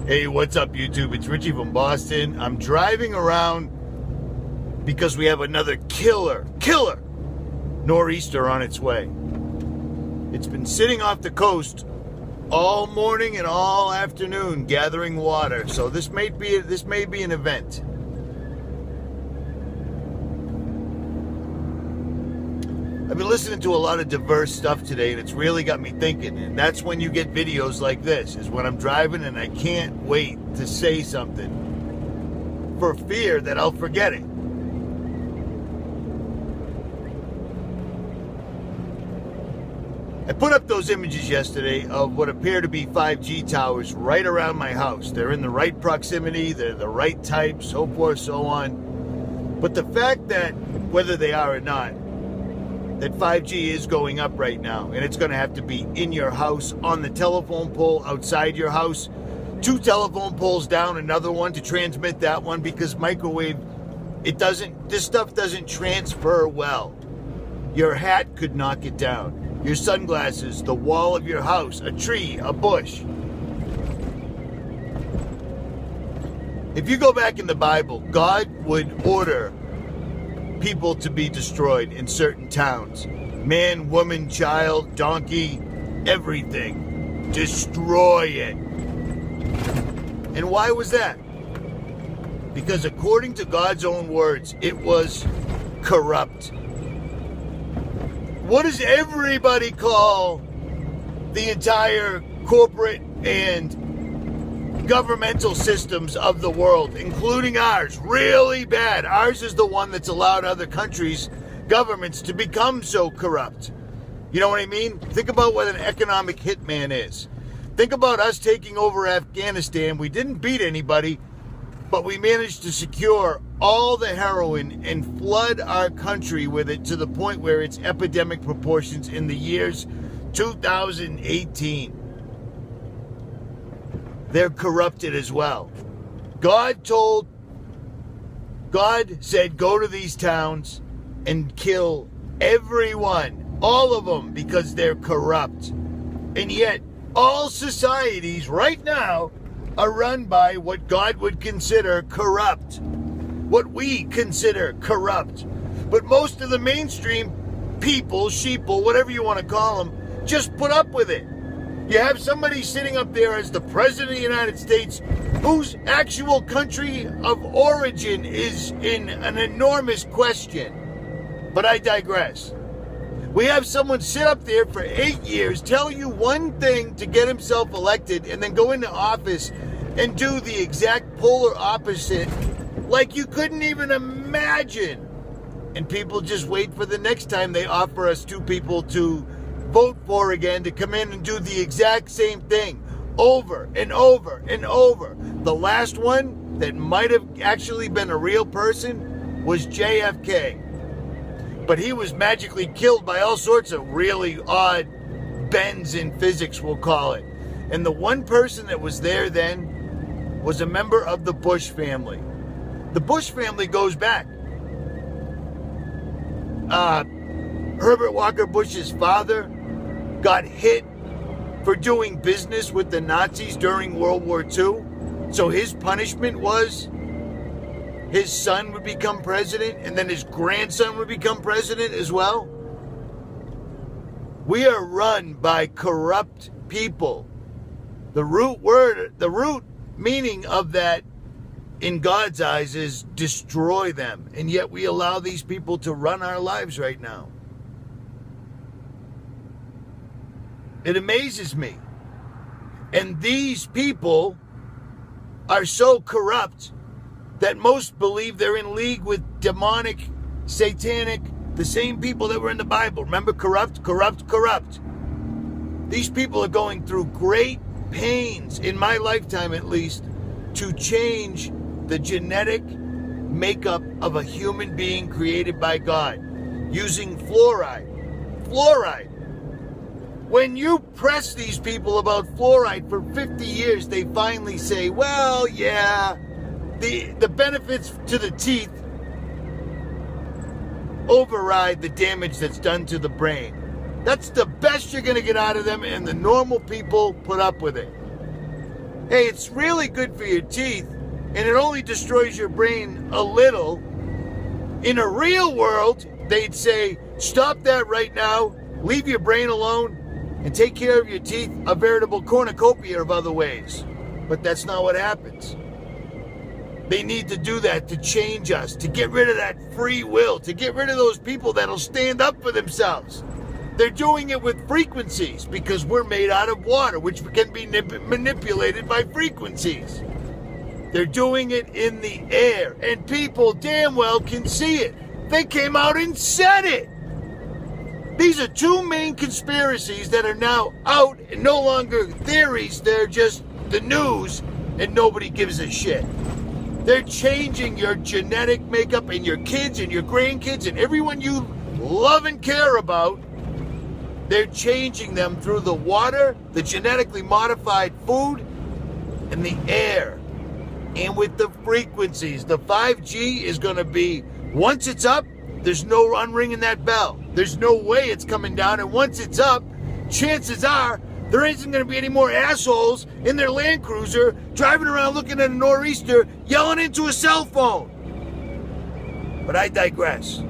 Hey, what's up, YouTube? It's Richie from Boston. I'm driving around because we have another killer nor'easter on its way. It's been sitting off the coast all morning and all afternoon gathering water, so this may be an event. I've been listening to a lot of diverse stuff today, and it's really got me thinking. And that's when you get videos like this, is when I'm driving and I can't wait to say something for fear that I'll forget it. I put up those images yesterday of what appear to be 5G towers right around my house. They're in the right proximity, they're the right type, so forth, so on. But the fact that, whether they are or not, that 5G is going up right now, and it's going to have to be in your house, on the telephone pole, outside your house, 2 telephone poles down, another one to transmit that one, because microwave, this stuff doesn't transfer well. Your hat could knock it down. Your sunglasses, the wall of your house, a tree, a bush. If you go back in the Bible, God would order people to be destroyed in certain towns. Man, woman, child, donkey, everything. Destroy it. And why was that? Because according to God's own words, it was corrupt. What does everybody call the entire corporate and governmental systems of the world, including ours? Really bad. Ours is the one that's allowed other countries' governments to become so corrupt. You know what I mean? Think about what an economic hitman is. Think about us taking over Afghanistan. We didn't beat anybody, but we managed to secure all the heroin and flood our country with it to the point where it's epidemic proportions in the years 2018. They're corrupted as well. God said, go to these towns and kill everyone, all of them, because they're corrupt. And yet, all societies right now are run by what God would consider corrupt. What we consider corrupt. But most of the mainstream people, sheeple, whatever you want to call them, just put up with it. You have somebody sitting up there as the President of the United States whose actual country of origin is in an enormous question. But I digress. We have someone sit up there for 8 years, tell you one thing to get himself elected, and then go into office and do the exact polar opposite like you couldn't even imagine. And people just wait for the next time they offer us 2 people to vote for again to come in and do the exact same thing over and over and over. The last one that might have actually been a real person was JFK. But he was magically killed by all sorts of really odd bends in physics, we'll call it. And the one person that was there then was a member of the Bush family. The Bush family goes back. Herbert Walker Bush's father got hit for doing business with the Nazis during World War II. So his punishment was his son would become president, and then his grandson would become president as well. We are run by corrupt people. The root meaning of that in God's eyes is destroy them. And yet we allow these people to run our lives right now. It amazes me. And these people are so corrupt that most believe they're in league with demonic, satanic, the same people that were in the Bible. Remember, corrupt. These people are going through great pains, in my lifetime at least, to change the genetic makeup of a human being created by God using fluoride. When you press these people about fluoride for 50 years, they finally say, well, yeah, the benefits to the teeth override the damage that's done to the brain. That's the best you're going to get out of them, and the normal people put up with it. hey, it's really good for your teeth, and it only destroys your brain a little. In a real world, they'd say, stop that right now, leave your brain alone, and take care of your teeth a veritable cornucopia of other ways. But that's not what happens. They need to do that to change us, to get rid of that free will, to get rid of those people that'll stand up for themselves. They're doing it with frequencies because we're made out of water, which can be manipulated by frequencies. They're doing it in the air, and people damn well can see it. They came out and said it. These are two main conspiracies that are now out and no longer theories. They're just the news, and nobody gives a shit. They're changing your genetic makeup and your kids and your grandkids and everyone you love and care about. They're changing them through the water, the genetically modified food, and the air. And with the frequencies, the 5G is going to be, once it's up, there's no unringing that bell. There's no way it's coming down. And once it's up, chances are there isn't going to be any more assholes in their Land Cruiser driving around looking at a nor'easter, yelling into a cell phone. But I digress.